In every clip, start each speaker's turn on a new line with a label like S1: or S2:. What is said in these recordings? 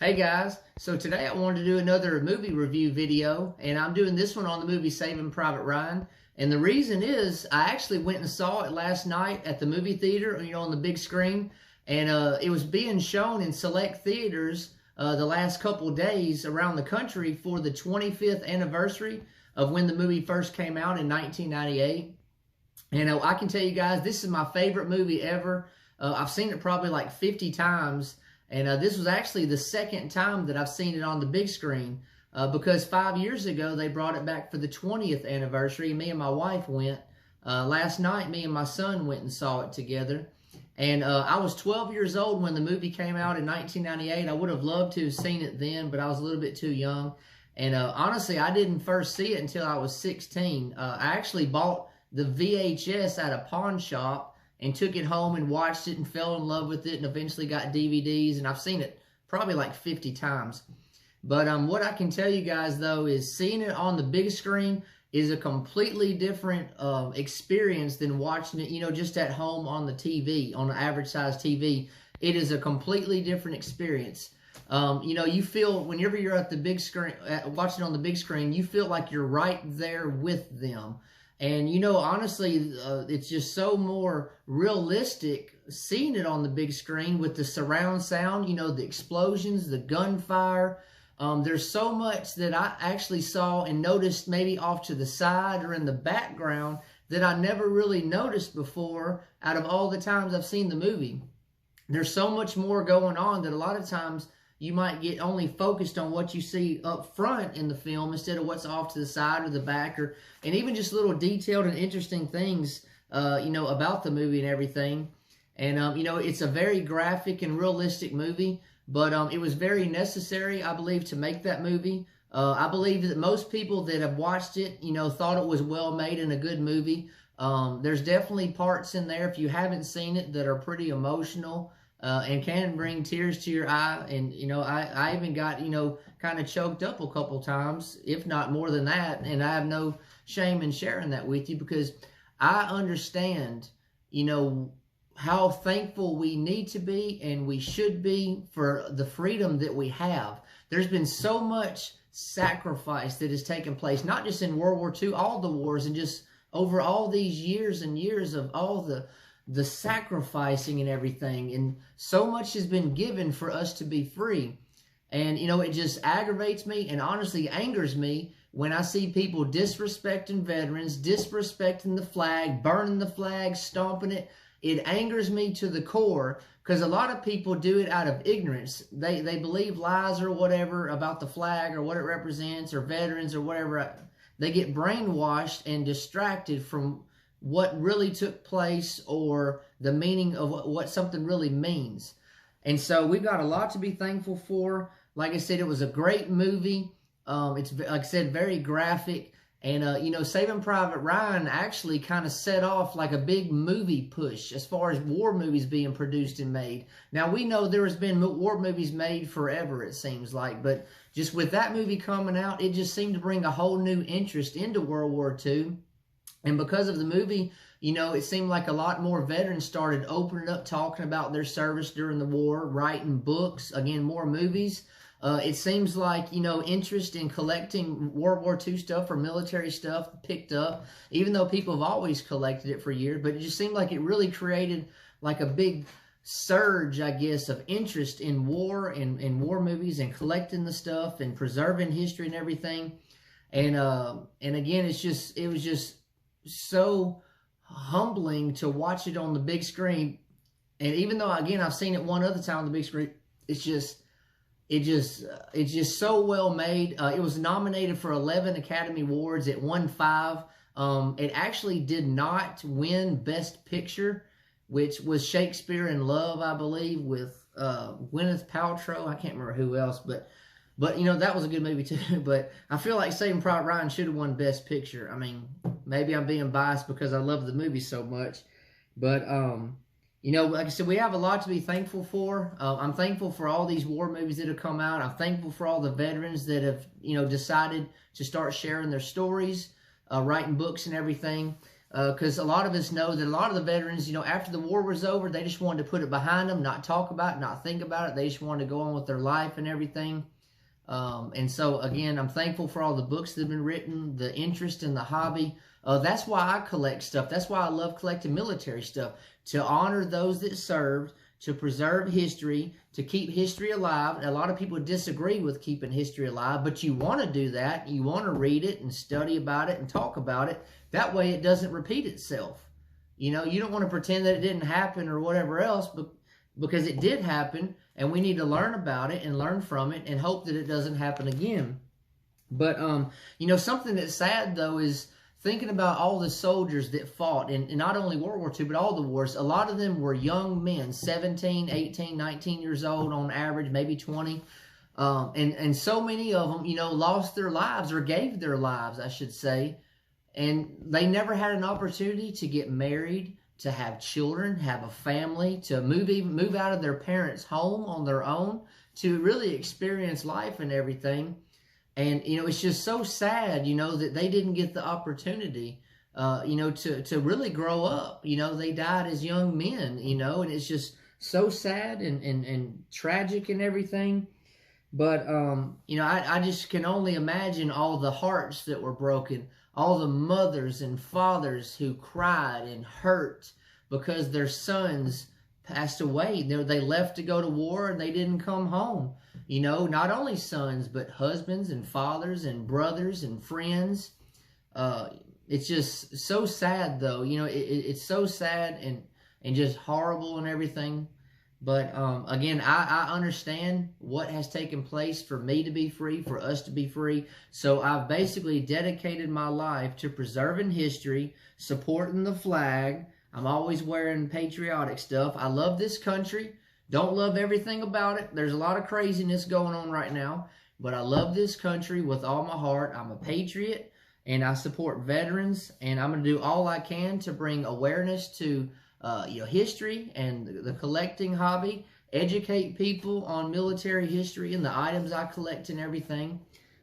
S1: Hey guys, so today I wanted to do another movie review video, and I'm doing this one on the movie Saving Private Ryan. And the reason is I actually went and saw it last night at the movie theater, on the big screen, and it was being shown in select theaters the last couple days around the country for the 25th anniversary of when the movie first came out in 1998. And I can tell you guys, this is my favorite movie ever. I've seen it probably like 50 times. And this was actually the second time that I've seen it on the big screen because 5 years ago they brought it back for the 20th anniversary. Me and my wife went. Last night, me and my son went and saw it together. And I was 12 years old when the movie came out in 1998. I would have loved to have seen it then, but I was a little bit too young. And honestly, I didn't first see it until I was 16. I actually bought the VHS at a pawn shop and took it home and watched it and fell in love with it and eventually got DVDs, and I've seen it probably like 50 times. But what I can tell you guys, though, is seeing it on the big screen is a completely different experience than watching it, just at home on the TV, on the average size TV. It is a completely different experience. You feel, whenever you're at the big screen, watching on the big screen, you feel like you're right there with them. And, honestly, it's just so more realistic seeing it on the big screen with the surround sound, the explosions, the gunfire. There's so much that I actually saw and noticed maybe off to the side or in the background that I never really noticed before out of all the times I've seen the movie. There's so much more going on that a lot of times you might get only focused on what you see up front in the film instead of what's off to the side or the back, and even just little detailed and interesting things, about the movie and everything. And, it's a very graphic and realistic movie, but it was very necessary, I believe, to make that movie. I believe that most people that have watched it, thought it was well made and a good movie. There's definitely parts in there, if you haven't seen it, that are pretty emotional. And can bring tears to your eye. And, I even got, kind of choked up a couple times, if not more than that. And I have no shame in sharing that with you because I understand, how thankful we need to be and we should be for the freedom that we have. There's been so much sacrifice that has taken place, not just in World War II, all the wars, and just over all these years and years of all the sacrificing and everything, and so much has been given for us to be free. And it just aggravates me and honestly angers me when I see people disrespecting veterans, disrespecting the flag, burning the flag, stomping it. It angers me to the core because a lot of people do it out of ignorance. They believe lies or whatever about the flag or what it represents or veterans or whatever. They get brainwashed and distracted from what really took place or the meaning of what something really means. And so we've got a lot to be thankful for. Like I said, it was a great movie. It's, like I said, very graphic. And, Saving Private Ryan actually kind of set off like a big movie push as far as war movies being produced and made. Now, we know there has been war movies made forever, it seems like. But just with that movie coming out, it just seemed to bring a whole new interest into World War II. And because of the movie, it seemed like a lot more veterans started opening up, talking about their service during the war, writing books, again, more movies. It seems like, interest in collecting World War II stuff or military stuff picked up, even though people have always collected it for years. But it just seemed like it really created like a big surge, I guess, of interest in war and war movies and collecting the stuff and preserving history and everything. And again, it was just so humbling to watch it on the big screen. And even though, again, I've seen it one other time on the big screen, it's just so well made. It was nominated for 11 Academy Awards. It won 5. It actually did not win Best Picture, which was Shakespeare in Love, I believe, with Gwyneth Paltrow. I can't remember who else, but that was a good movie too. But I feel like Saving Private Ryan should have won Best Picture. I mean, maybe I'm being biased because I love the movie so much. But, like I said, we have a lot to be thankful for. I'm thankful for all these war movies that have come out. I'm thankful for all the veterans that have, decided to start sharing their stories, writing books and everything. because a lot of us know that a lot of the veterans, you know, after the war was over, they just wanted to put it behind them, not talk about it, not think about it. They just wanted to go on with their life and everything. And so, again, I'm thankful for all the books that have been written, the interest in the hobby. That's why I collect stuff. That's why I love collecting military stuff, to honor those that served, to preserve history, to keep history alive. And a lot of people disagree with keeping history alive, but you want to do that. You want to read it and study about it and talk about it. That way it doesn't repeat itself. You know, you don't want to pretend that it didn't happen or whatever else, but because it did happen, and we need to learn about it and learn from it and hope that it doesn't happen again. But, you know, something that's sad, though, is thinking about all the soldiers that fought in not only World War II, but all the wars. A lot of them were young men, 17, 18, 19 years old on average, maybe 20. And so many of them, you know, lost their lives, or gave their lives, I should say. And they never had an opportunity to get married, to have children, have a family, to move out of their parents' home on their own, to really experience life and everything. And, you know, it's just so sad, you know, that they didn't get the opportunity, you know, to really grow up. You know, they died as young men, you know, and it's just so sad and tragic and everything. But, you know, I just can only imagine all the hearts that were broken, all the mothers and fathers who cried and hurt because their sons passed away. They left to go to war and they didn't come home. You know, not only sons, but husbands and fathers and brothers and friends. It's just so sad, though. You know, it's so sad and just horrible and everything. But, again, I understand what has taken place for me to be free, for us to be free. So I've basically dedicated my life to preserving history, supporting the flag. I'm always wearing patriotic stuff. I love this country. Don't love everything about it. There's a lot of craziness going on right now. But I love this country with all my heart. I'm a patriot, and I support veterans. And I'm going to do all I can to bring awareness to you know, history and the collecting hobby, educate people on military history and the items I collect and everything.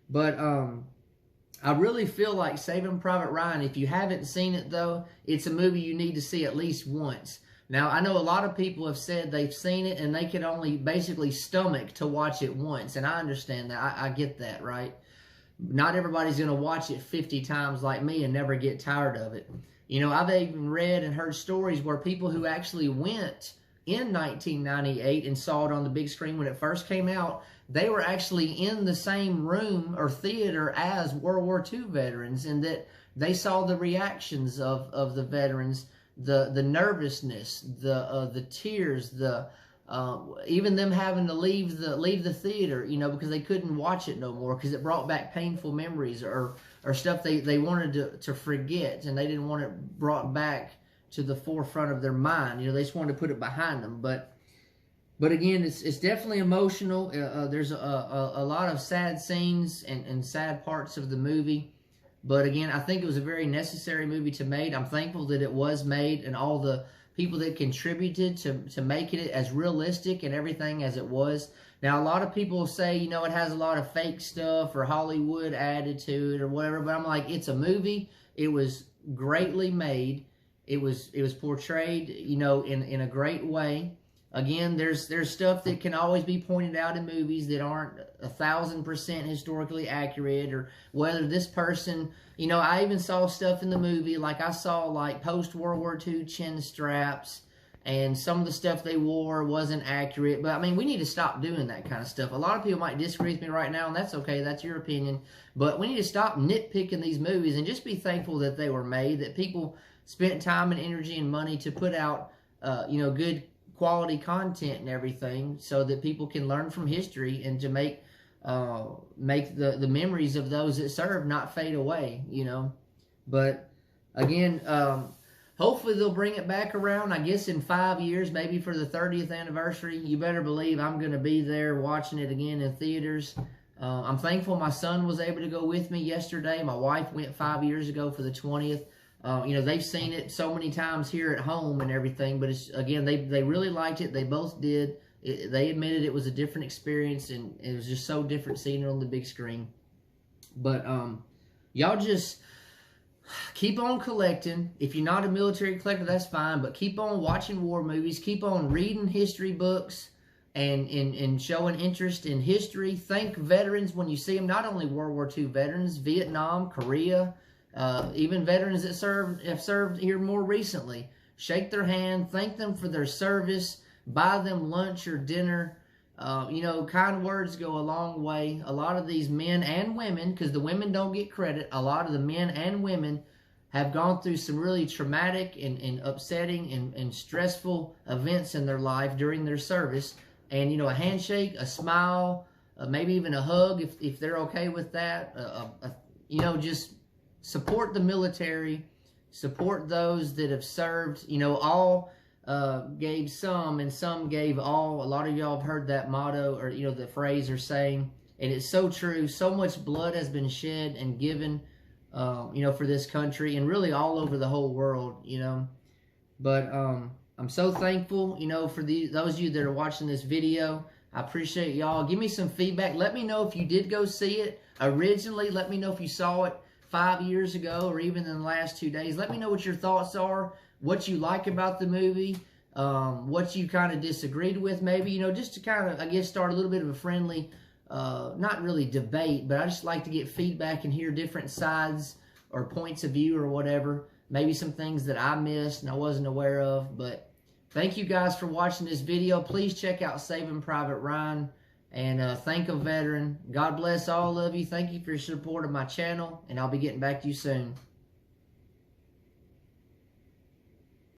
S1: But I really feel like Saving Private Ryan, if you haven't seen it, though, it's a movie you need to see at least once. Now, I know a lot of people have said they've seen it and they can only basically stomach to watch it once, and I understand that. I get that, right? Not everybody's going to watch it 50 times like me and never get tired of it. You know, I've even read and heard stories where people who actually went in 1998 and saw it on the big screen when it first came out, they were actually in the same room or theater as World War II veterans, and that they saw the reactions of the veterans, the nervousness, the tears, even them having to leave the theater, you know, because they couldn't watch it no more because it brought back painful memories or stuff they wanted to forget, and they didn't want it brought back to the forefront of their mind. You know, they just wanted to put it behind them. But again, it's definitely emotional. There's a lot of sad scenes and sad parts of the movie. But again, I think it was a very necessary movie to make. I'm thankful that it was made, and all the people that contributed to making it as realistic and everything as it was. Now, a lot of people say, you know, it has a lot of fake stuff or Hollywood added to it or whatever, but I'm like, it's a movie. It was greatly made. It was portrayed, you know, in a great way. Again, there's stuff that can always be pointed out in movies that aren't 1,000% historically accurate, or whether this person, you know, I even saw stuff in the movie, like I saw like post-World War II chin straps, and some of the stuff they wore wasn't accurate. But I mean, we need to stop doing that kind of stuff. A lot of people might disagree with me right now, and that's okay, that's your opinion. But we need to stop nitpicking these movies and just be thankful that they were made, that people spent time and energy and money to put out, you know, good quality content and everything, so that people can learn from history and to make the memories of those that served not fade away, you know. But again, hopefully they'll bring it back around, I guess in 5 years, maybe for the 30th anniversary. You better believe I'm going to be there watching it again in theaters. I'm thankful my son was able to go with me yesterday. My wife went 5 years ago for the 20th. You know, they've seen it so many times here at home and everything, but it's, again, they really liked it. They both did. They admitted it was a different experience, and it was just so different seeing it on the big screen. But y'all just keep on collecting. If you're not a military collector, that's fine, but keep on watching war movies. Keep on reading history books and showing interest in history. Thank veterans when you see them, not only World War II veterans, Vietnam, Korea, even veterans that have served here more recently. Shake their hand, thank them for their service, buy them lunch or dinner. You know, kind words go a long way. A lot of these men and women, because the women don't get credit, a lot of the men and women have gone through some really traumatic and upsetting and stressful events in their life during their service. And, you know, a handshake, a smile, maybe even a hug if they're okay with that. You know, just support the military, support those that have served. You know, all gave some and some gave all. A lot of y'all have heard that motto, or, you know, the phrase or saying, and it's so true. So much blood has been shed and given, you know, for this country and really all over the whole world, you know. But I'm so thankful, you know, for those of you that are watching this video. I appreciate y'all. Give me some feedback. Let me know if you did go see it originally. Let me know if you saw it 5 years ago or even in the last 2 days. Let me know what your thoughts are, what you like about the movie, what you kind of disagreed with maybe, you know, just to kind of, I guess, start a little bit of a friendly, not really debate, but I just like to get feedback and hear different sides or points of view or whatever. Maybe some things that I missed and I wasn't aware of. But thank you guys for watching this video. Please check out Saving Private Ryan and thank a veteran. God bless all of you. Thank you for your support of my channel, and I'll be getting back to you soon.